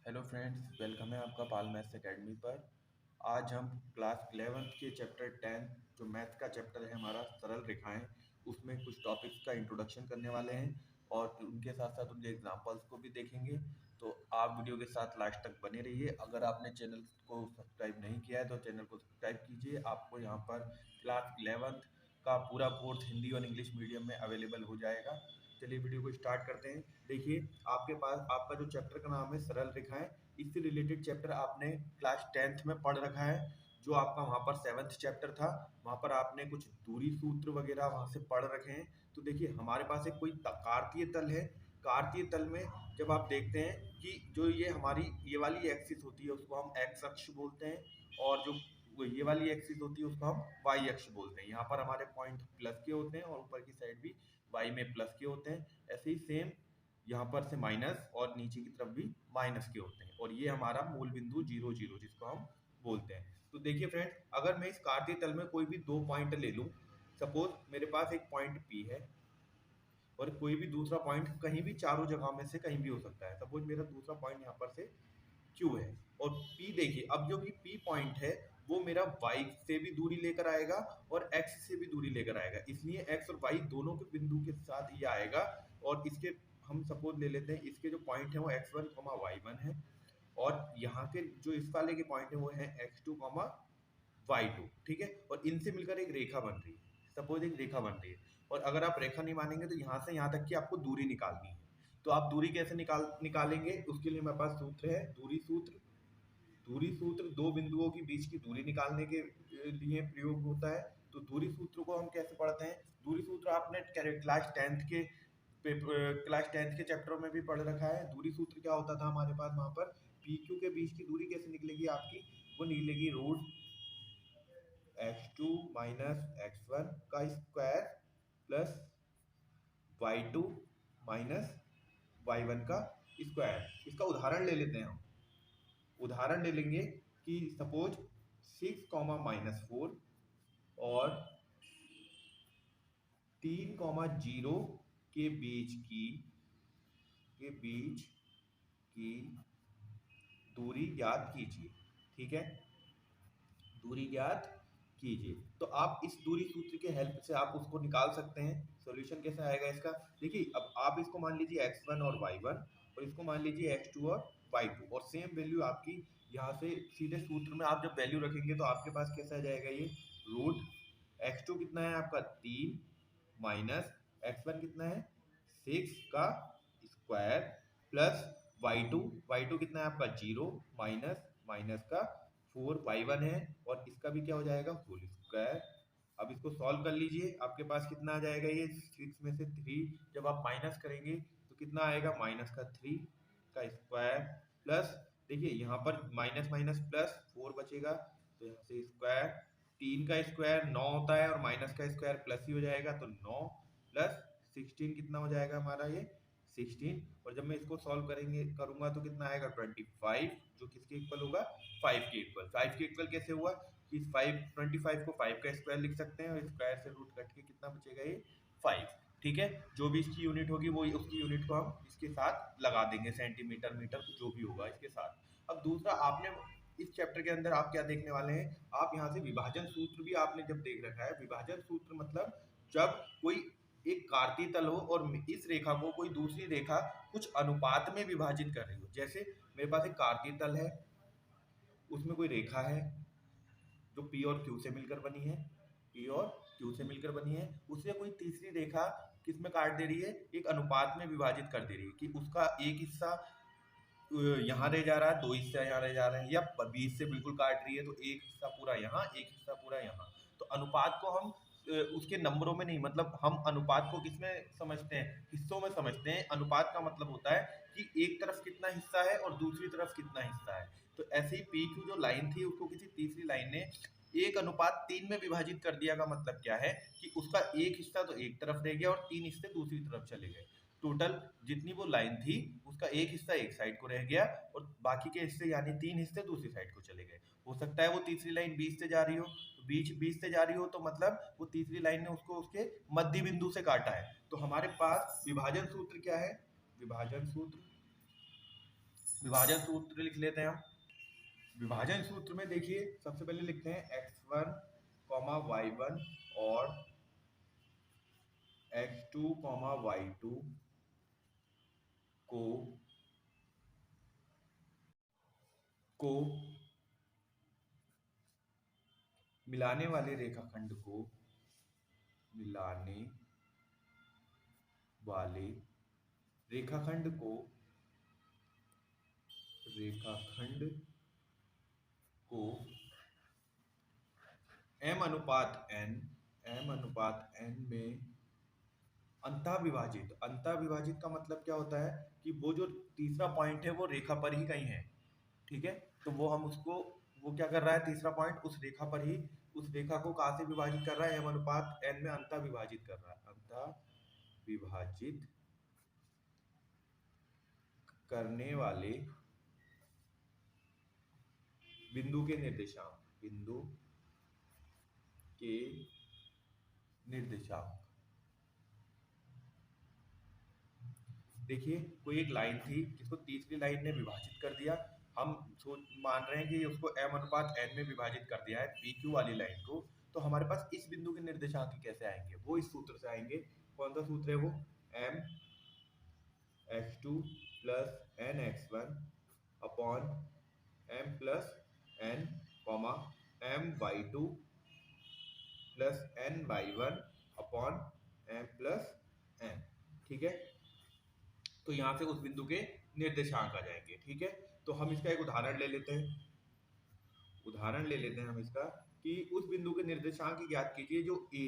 Hello friends, welcome है आपका पाल maths academy पर। आज हम क्लास 11th के चैप्टर 10 जो मैथ का चैप्टर है हमारा सरल रेखाएं, उसमें कुछ टॉपिक्स का इंट्रोडक्शन करने वाले हैं और उनके साथ साथ उनके एग्जांपल्स को भी देखेंगे। तो आप वीडियो के साथ लास्ट तक बने रहिए। अगर आपने चैनल को सब्सक्राइब नहीं किया है तो चैनल को सब्सक्राइब कीजिए। आपको यहाँ पर क्लास 11th का पूरा कोर्स हिंदी और इंग्लिश मीडियम में अवेलेबल हो जाएगा। चलिए वीडियो को स्टार्ट करते हैं। देखिए, आपके पास आपका जो चैप्टर का नाम है सरल रेखाएं, इससे रिलेटेड चैप्टर आपने क्लास 10th में पढ़ रखा है। जो आपका वहाँ पर 7th चैप्टर था, वहाँ पर आपने कुछ दूरी सूत्र वगैरह वहाँ से पढ़ रखे हैं। तो देखिए, हमारे पास एक कोई कार्तीय तल है। कार्तीय तल में जब आप देखते हैं कि जो ये हमारी ये वाली एक्सिस होती है उसको हम एक्स अक्ष बोलते हैं, और जो ये वाली एक्सिस होती है उसको हम वाई अक्ष बोलते हैं। यहाँ पर हमारे पॉइंट प्लस के होते हैं और ऊपर की साइड भी वाई में प्लस के होते हैं। ऐसे ही सेम यहाँ पर से माइनस और नीचे की तरफ भी माइनस के होते हैं, और ये हमारा मूल बिंदु 0 0 जिसको हम बोलते हैं। तो देखिए फ्रेंड्स, अगर मैं इस कार्तीय तल में कोई भी दो पॉइंट ले लूं, सपोज मेरे पास एक पॉइंट P है और कोई भी दूसरा पॉइंट कहीं भी चारों जगह में से कहीं भी हो सकता है। सपोज मेरा दूसरा पॉइंट यहाँ पर से Q है और P, देखिए अब जो भी P पॉइंट है वो मेरा Y से भी दूरी लेकर आएगा और X से भी दूरी लेकर आएगा, इसलिए X और Y दोनों के बिंदु के साथ ये आएगा। और इसके हम सपोज ले लेते हैं, इसके जो पॉइंट है वो x1, y1 है, और यहाँ के जो इस वाले के पॉइंट है वो है x2, y2। ठीक है, और इनसे मिलकर एक रेखा बन रही है। सपोज एक रेखा बन रही है, और अगर आप रेखा नहीं मानेंगे तो यहाँ से यहाँ तक की आपको दूरी निकालनी है। तो आप दूरी कैसे निकालेंगे, उसके लिए मेरे पास सूत्र है दूरी सूत्र। दूरी सूत्र दो बिंदुओं के बीच की दूरी निकालने के लिए प्रयोग होता है। तो दूरी सूत्र को हम कैसे पढ़ते हैं, दूरी सूत्र आपने क्लास 10th के चैप्टरों में भी पढ़ रखा है। दूरी सूत्र क्या होता था हमारे पास, वहां पर पी क्यू के बीच की दूरी कैसे निकलेगी आपकी, वो निकलेगी रूट x2 माइनस x1 का square plus y2 minus y1 का स्क्वायर। इसका उदाहरण ले लेते हैं हम। उदाहरण ले लेंगे कि सपोज 6, -4 और 3, 0 के बीच की दूरी ज्ञात कीजिए। ठीक है, दूरी ज्ञात कीजिए। तो आप इस दूरी सूत्र के हेल्प से आप उसको निकाल सकते हैं। सॉल्यूशन कैसे आएगा इसका, देखिए अब आप इसको मान लीजिए x1 और y1, और इसको मान लीजिए x2 और y2, और सेम वैल्यू आपकी यहाँ से सीधे सूत्र में आप जब वैल्यू रखेंगे तो आपके पास कैसा आ जाएगा, ये रूट x2 कितना है आपका 3 माइनस x1 कितना है 6 का स्क्वायर प्लस y2 कितना है आपका 0 माइनस माइनस का 4 y1 है, और इसका भी क्या हो जाएगा होल स्क्वायर। अब इसको सॉल्व कर लीजिए, आपके पास कितना आ जाएगा, ये 6 में से 3 जब आप माइनस करेंगे तो कितना आएगा, माइनस का 3 का स्क्वायर प्लस, देखिए यहाँ पर माइनस माइनस प्लस 4 बचेगा, तो यहाँ से स्क्वायर 3 का स्क्वायर 9 होता है और माइनस का स्क्वायर प्लस ही हो जाएगा, तो 9 प्लस 16 कितना हो जाएगा हमारा ये 16। और जब मैं इसको सॉल्व करूंगा तो कितना आएगा 25, जो किसके इक्वल होगा 5 के इक्वल। 5 के इक्वल कैसे हुआ कि 25 को 5 का स्क्वायर लिख सकते हैं, और स्क्वायर से रूट कट के कितना बचेगा ये 5। ठीक है, जो भी इसकी यूनिट होगी वो उसकी यूनिट को हम इसके साथ लगा देंगे, सेंटीमीटर मीटर जो भी होगा इसके साथ। अब दूसरा, आपने इस चैप्टर के अंदर आप क्या देखने वाले हैं, आप यहाँ से विभाजन सूत्र भी आपने जब देख रखा है। विभाजन सूत्र मतलब जब कोई एक कार्तीय तल हो और इस रेखा को कोई दूसरी रेखा कुछ अनुपात में विभाजित कर रही हो। जैसे मेरे पास एक कार्तीय तल है, उसमें कोई रेखा है जो P और Q से मिलकर बनी है, P और Q से मिलकर बनी है, उससे कोई तीसरी रेखा किसमें काट दे रही है, एक अनुपात में विभाजित कर दे रही है कि उसका एक हिस्सा यहाँ रह जा रहा है, दो हिस्सा यहाँ रह जा रहे हैं, या बीच से बिल्कुल काट रही है तो एक हिस्सा पूरा यहाँ, एक हिस्सा पूरा यहाँ। तो अनुपात को हम उसके नंबरों में नहीं, मतलब हम अनुपात को किसमें समझते हैं, हिस्सों में समझते हैं। अनुपात का मतलब होता है कि एक तरफ कितना हिस्सा है और दूसरी तरफ कितना हिस्सा है। तो ऐसे ही पी क्यू जो लाइन थी उसको किसी तीसरी लाइन ने 1:3 में विभाजित कर दिया। का मतलब क्या है कि उसका एक हिस्सा तो एक तरफ रह गया और 3 हिस्से दूसरी तरफ चले गए। टोटल जितनी वो लाइन थी उसका एक हिस्सा एक साइड को रह गया और बाकी के हिस्से यानी 3 हिस्से दूसरी साइड को चले गए। हो सकता है वो तीसरी लाइन बीच से जा रही हो, बीच से जा रही हो, तो मतलब वो तीसरी लाइन ने उसको उसके मध्य बिंदु से काटा है। तो हमारे पास विभाजन सूत्र क्या है, विभाजन सूत्र विभाजन सूत्र लिख लेते हैं हम। विभाजन सूत्र में देखिए सबसे पहले लिखते हैं x1 कॉमा y1 और x2 कॉमा y2 को को मिलाने वाले रेखाखंड को मिलाने वाले रेखाखंड को m अनुपात n में अंतः विभाजित का मतलब क्या होता है कि वो जो तीसरा पॉइंट है वो रेखा पर ही कहीं है, ठीक है। तो वो हम उसको वो क्या कर रहा है, तीसरा पॉइंट उस रेखा पर ही, उस रेखा को कहाँ से विभाजित कर रहा है, m अनुपात n में अंतः विभाजित कर रहा है, अंतः विभाजित करने वाले बिंदु के निर्देशांक। देखिए कोई एक लाइन थी जिसको तीसरी लाइन ने विभाजित कर दिया, हम मान रहे हैं कि उसको m अनुपात n में विभाजित कर दिया है PQ वाली लाइन को, तो हमारे पास इस बिंदु के निर्देशांक कैसे आएंगे, वो इस सूत्र से आएंगे। कौन सा सूत्र है वो, m x2 plus n x1 upon m plus n comma m y2 plus n y1 upon m plus n, ठीक है। तो यहाँ से उस बिंदु के निर्देशांक आ जाएंगे, ठीक है। तो हम इसका एक उदाहरण ले लेते हैं, हम इसका कि उस बिंदु के निर्देशांक ज्ञात कीजिए जो a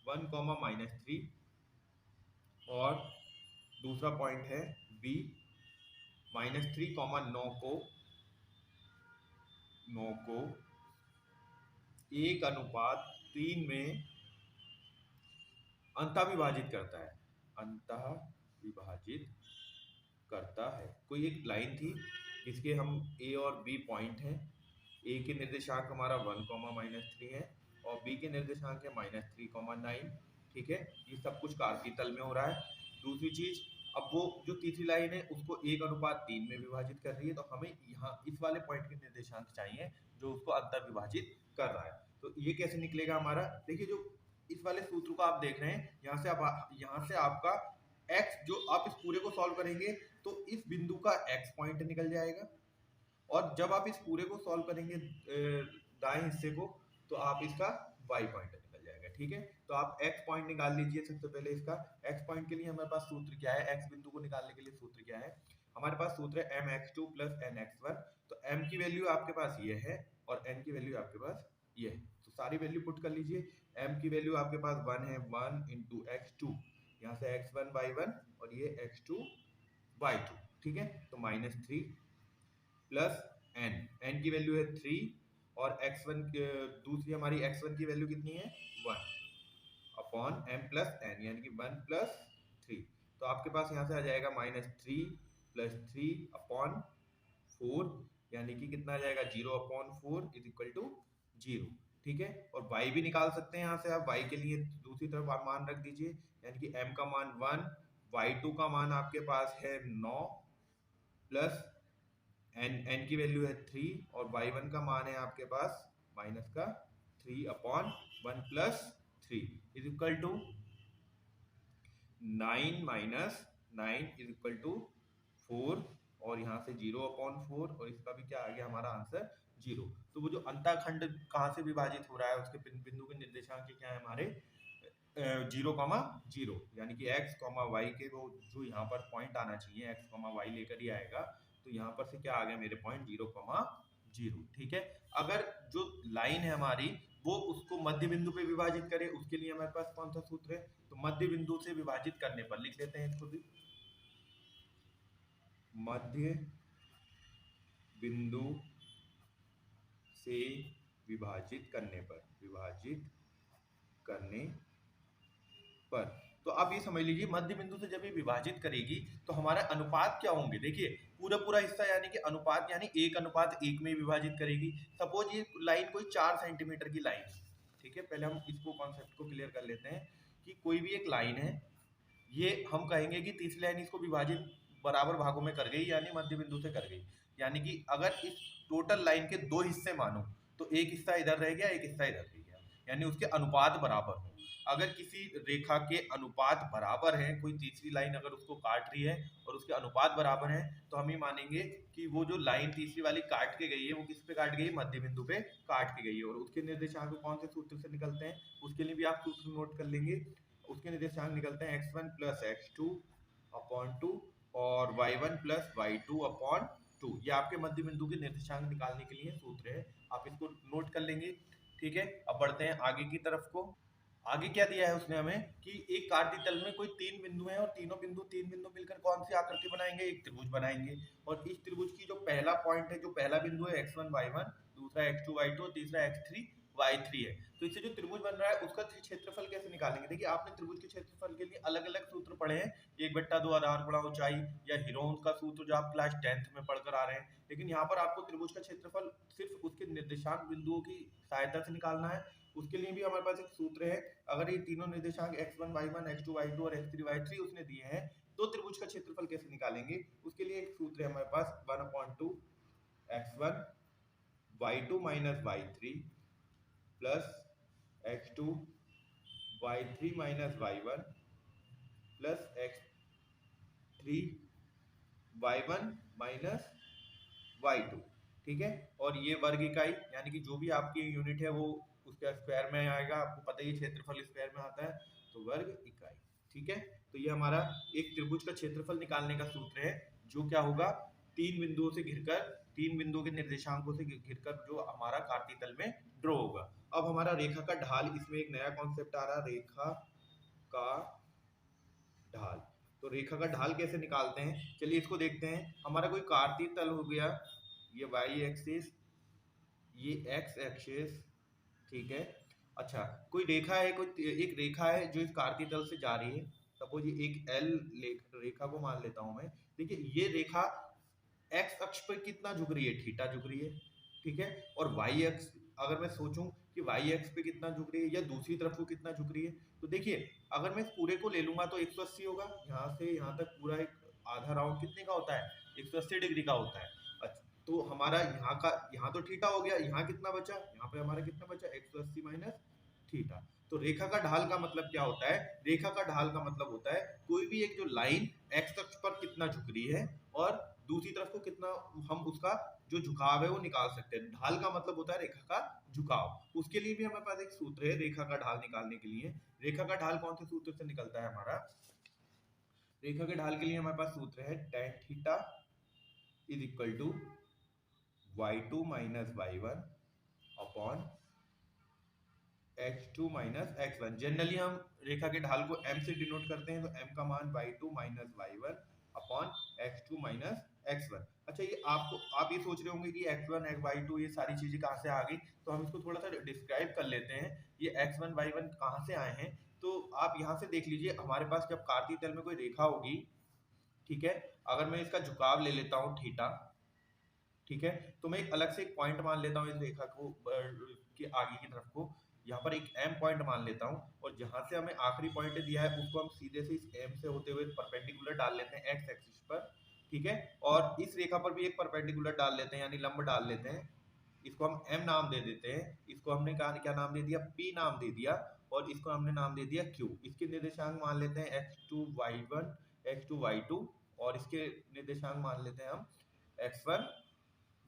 1 कॉमा -3 और दूसरा पॉइंट है b -3 कॉमा 9 को 1:3 में अंतः विभाजित करता है। कोई एक लाइन थी जिसके हम a और b पॉइंट हैं, a के निर्देशांक हमारा 1 -3 है और b के निर्देशांक है -3,9, ठीक है। ये सब कुछ कार्तीय तल में हो रहा है। दूसरी चीज, अब वो जो तीसरी लाइन है उसको 1:3 में विभाजित कर रही है, तो हमें यहाँ इस वाले पॉइंट के निर्देशांक चाहिए जो उसको अंतर विभाजित कर रहा है। तो ये कैसे निकलेगा हमारा, देखिए जो इस वाले सूत्र को आप देख रहे हैं, यहाँ से आपका x, जो आप इस पूरे को सॉल्व करेंगे तो इस बिंदु का x पॉइंट निकल जाएगा, और जब आप इस पूरे को सॉल्व करेंगे दाएं हिस्से को, तो आप इसका y पॉइंट निकल जाएगा, ठीक है। तो आप x पॉइंट निकाल लीजिए। सबसे पहले इसका x पॉइंट के लिए हमारे पास सूत्र क्या है, x बिंदु को निकालने के लिए सूत्र क्या है, हमारे पास सूत्र है mx2 प्लस nx1। तो m की वैल्यू आपके पास ये है और n की वैल्यू आपके पास ये है, तो सारी वैल्यू पुट कर लीजिए। m की वैल्यू आपके पास 1 है, 1 इंटू x2, यहाँ से x1 y1 और ये x2 y2, ठीक है। तो -3 प्लस n की वैल्यू है 3 और x1 दूसरी हमारी x1 की वैल्यू कितनी है 1 अपॉन m प्लस n, यानी कि 1 प्लस 3। तो आपके पास यहाँ से आ जाएगा -3 प्लस 3 अपॉन 4, यानी कि कितना आ जाएगा 0/4 इज इक्वल टू 0, ठीक है। और y भी निकाल सकते हैं यहाँ से आप, y के लिए दूसरी तरफ आप मान रख दीजिए, यानी कि m का मान 1, y2 का मान आपके पास है 9 प्लस n की वैल्यू है 3 और y1 का मान है आपके पास माइनस का 3/1 plus 3 is equal to 9 minus 9 is equal to 4, और यहाँ से 0/4, और इसका भी क्या आ गया हमारा आंसर 0। तो वो जो अंतःखंड कहाँ से विभाजित हो रहा है उसके बिंदु के निर्देशांक क्या है हमारे 0,0, यानी कि x, y के वो जो यहाँ पर पॉइंट आना चाहिए x, y लेकर ही आएगा, तो यहाँ पर से क्या आ गया मेरे पॉइंट 0,0, ठीक है। अगर जो लाइन है हमारी वो उसको मध्य बिंदु पे विभाजित करे, उसके लिए हमारे पास कौन सा सूत्र है, तो मध्य बिंदु से विभाजित करने पर लिख लेते हैं इसको भी, मध्य बिंदु से विभाजित करने पर तो आप ये समझ लीजिए मध्य बिंदु से जब ये विभाजित करेगी तो हमारा अनुपात क्या होंगे, देखिए पूरा हिस्सा यानी कि अनुपात यानी 1:1 में विभाजित करेगी। सपोज ये लाइन कोई 4 सेंटीमीटर की लाइन, ठीक है। पहले हम इसको कॉन्सेप्ट को क्लियर कर लेते हैं कि कोई भी एक लाइन है, ये हम कहेंगे कि तीसरी लाइन इसको विभाजित बराबर भागों में कर गई, यानी मध्य बिंदु से कर गई। यानी कि अगर इस टोटल लाइन के दो हिस्से मानो तो एक हिस्सा इधर रह गया, एक हिस्सा इधर रह गया, यानी उसके अनुपात बराबर हो। अगर किसी रेखा के अनुपात बराबर हैं, कोई तीसरी लाइन अगर उसको काट रही है और उसके अनुपात बराबर हैं, तो हम ये मानेंगे कि वो जो लाइन तीसरी वाली काट के गई है वो किस पे काट गई है, मध्य बिंदु पे काट के गई है। और उसके निर्देशांक कौन से सूत्र से निकलते हैं, उसके लिए भी आप सूत्र नोट कर लेंगे। उसके निर्देशांक निकलते हैं x1 प्लस x2 अपॉन 2 और y1 प्लस y2 अपॉन 2। ये आपके मध्य बिंदु के निर्देशांक निकालने के लिए सूत्र है, आप इसको नोट कर लेंगे। ठीक है, अब बढ़ते हैं आगे की तरफ को। आगे क्या दिया है उसने हमें कि एक कार्तीय तल में कोई तीन बिंदु हैं और तीन बिंदु मिलकर कौन सी आकृति बनाएंगे, एक त्रिभुज बनाएंगे। और इस त्रिभुज की जो पहला पॉइंट है, जो पहला बिंदु है x1 y1, दूसरा x2 y2 और तीसरा x3 y3 है। तो इससे जो त्रिभुज बन रहा है उसका क्षेत्रफल कैसे निकालेंगे। देखिए आपने त्रिभुज के क्षेत्रफल के लिए अलग अलग सूत्र पढ़े हैं, 1/2 आधार गुणा ऊंचाई या हीरोन का सूत्र जो आप क्लास 10th में पढ़कर आ रहे हैं। लेकिन यहाँ पर आपको त्रिभुज का क्षेत्रफल सिर्फ उसके निर्देशांक बिंदुओं की सहायता से निकालना है। उसके लिए भी हमारे पास एक सूत्र है, अगर ये तीनों निर्देशांक x1 y1 x2 y2 और x3 y3 उसने दिए हैं तो त्रिभुज का क्षेत्रफल कैसे निकालेंगे। उसके लिए एक सूत्र है हमारे पास 1/2 x1 y2 minus y3 plus x2 y3 minus y1 plus x3 y1 minus y2। ठीक है, और ये वर्ग इकाई यानी कि जो भी आपकी यूनिट है वो उसका स्क्वायर में आएगा, आपको पता ही क्षेत्रफल स्क्वायर में आता है, तो वर्ग इकाई। ठीक है, तो ये हमारा एक त्रिभुज का क्षेत्रफल निकालने का सूत्र है, जो क्या होगा, तीन बिंदुओं से घिरकर, तीन बिंदुओं के निर्देशांकों से घिरकर जो हमारा कार्तीय तल में ड्रॉ होगा। अब हमारा रेखा का ढाल, इसमें एक नया कॉन्सेप्ट आ रहा है, रेखा का ढाल। तो रेखा का ढाल कैसे निकालते हैं, चलिए इसको देखते हैं। हमारा कोई कार्तीय तल हो गया, ये y एक्सिस, ये x एक्सिस। ठीक है, अच्छा कोई रेखा है, कोई एक रेखा है जो इस कार्तीय तल से जा रही है। सपोज ये एक L रेखा को मान लेता हूं मैं। देखिए ये रेखा x अक्ष पर कितना झुक रही है, थीटा झुक रही है। ठीक है, और y अक्ष अगर मैं सोचूं कि y अक्ष पे कितना झुक रही है या दूसरी तरफ को कितना झुक रही है, तो देखिए अगर मैं इस पूरे को ले लूंगा तो 180 होगा, यहाँ से यहाँ तक पूरा एक आधा राउंड कितने का होता है, 180 डिग्री का होता है। अच्छा, तो हमारा यहाँ का, यहाँ तो थीटा हो गया, यहाँ कितना बचा, यहाँ पे हमारा कितना बचा, 180 माइनस थीटा। तो रेखा का ढाल का मतलब क्या होता है, रेखा का ढाल का मतलब होता है कोई भी एक जो लाइन x अक्ष पर कितना झुक रही है और दूसरी तरफ को कितना, हम उसका जो झुकाव है वो निकाल सकते हैं। ढाल का मतलब होता है रेखा का झुकाव। उसके लिए भी हमारे पास एक सूत्र है रेखा का ढाल निकालने के लिए। रेखा का ढाल कौन से सूत्र से निकलता है हमारा, रेखा के ढाल के लिए हमारे पास सूत्र है tan theta is equal to y2 minus y1 upon x2 minus x1। Generally हम रेखा के ढाल को m से डिनोट करते हैं, तो m का मान y2 minus y1 upon x2 minus x1। अच्छा, ये आपको, आप ये सोच रहे होंगे कि x1 y2 ये सारी चीजें कहाँ से आ गई, तो हम इसको थोड़ा सा डिस्क्राइब कर लेते हैं। ये x1 y1 कहाँ से आए हैं, तो आप यहाँ से देख लीजिए, हमारे पास जब कार्तीय तल में कोई रेखा होगी, ठीक है, अगर मैं इसका झुकाव ले लेता हूँ थीटा, ठीक है, तो मैं एक अलग से एक पॉइंट मान लेता हूँ इस रेखा को के आगे की तरफ को, यहाँ पर एक m पॉइंट मान लेता हूँ, और जहां से हमें आखिरी पॉइंट दिया है उसको हम सीधे से इस m से होते हुए परपेंडिकुलर डाल लेते हैं x एक्सिस पर। ठीक है, और इस रेखा पर भी एक परपेंडिकुलर डाल लेते हैं, यानी लंब डाल लेते हैं। इसको हम m नाम दे देते हैं, इसको हमने कहा क्या नाम दे दिया, p नाम दे दिया, और इसको हमने नाम दे दिया q। इसके निर्देशांक मान लेते हैं x2 y1 x2 y2, और इसके निर्देशांक मान लेते हैं हम x1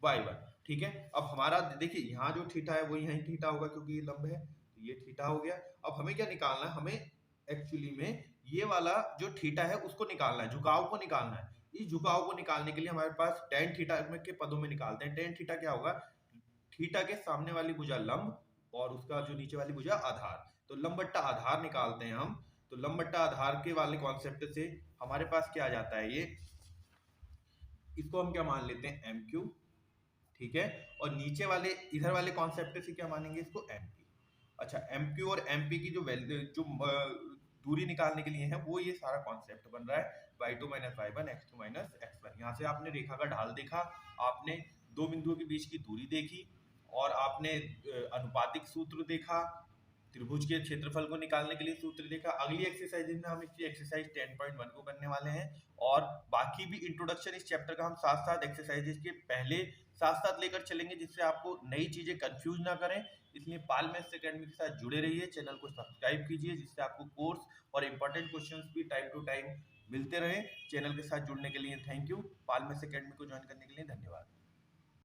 y1। ठीक है, अब हमारा देखिए यहाँ जो थीटा है वो यहीं थीटा होगा क्योंकि ये लंब है, तो ये थीटा हो गया। अब हमें क्या निकालना है, हमें एक्चुअली में ये वाला जो थीटा है उसको निकालना है, झुकाव को निकालना है। इस झुकाव को निकालने के लिए हमारे पास tan थीटा के पदों में निकालते हैं। tan थीटा क्या होगा, थीटा के सामने वाली भुजा लंब और उसका जो नीचे वाली भुजा आधार, तो लंब बट्टा आधार निकालते हैं हम। तो लंब बट्टा आधार के वाले कॉन्सेप्ट से हमारे पास क्या आ जाता है, ये इसको हम क्या मान लेते हैं MQ। ठीक है, और नीचे वाले इधर वाले कॉन्सेप्ट से क्या मानेंगे, इसको MP। अच्छा, MQ और MP की जो वैल्यू, जो दूरी निकालने के लिए है, वो ये सारा कॉन्सेप्ट बन रहा है y2 minus y1 x2 minus x1। यहाँ से आपने रेखा का ढाल देखा, आपने दो बिंदुओं के बीच की दूरी देखी, और आपने अनुपातिक सूत्र देखा, त्रिभुज के क्षेत्रफल को निकालने के लिए सूत्र देखा। अगली एक्सरसाइज में हम इसकी एक्सरसाइज 10.1 को करने वाले हैं और बाकी भी इंट्रोडक्शन इस चैप्टर का हम साथ साथ एक्सरसाइजेज के पहले साथ साथ लेकर चलेंगे, जिससे आपको नई चीजें कंफ्यूज ना करें। इसलिए पाल मैथ्स एकेडमी के साथ जुड़े रहिए, चैनल को सब्सक्राइब कीजिए, जिससे आपको कोर्स और इंपॉर्टेंट क्वेश्चंस भी टाइम टू टाइम मिलते रहे। चैनल के साथ जुड़ने के लिए thank you. Pal maths academy को ज्वाइन करने के लिए धन्यवाद।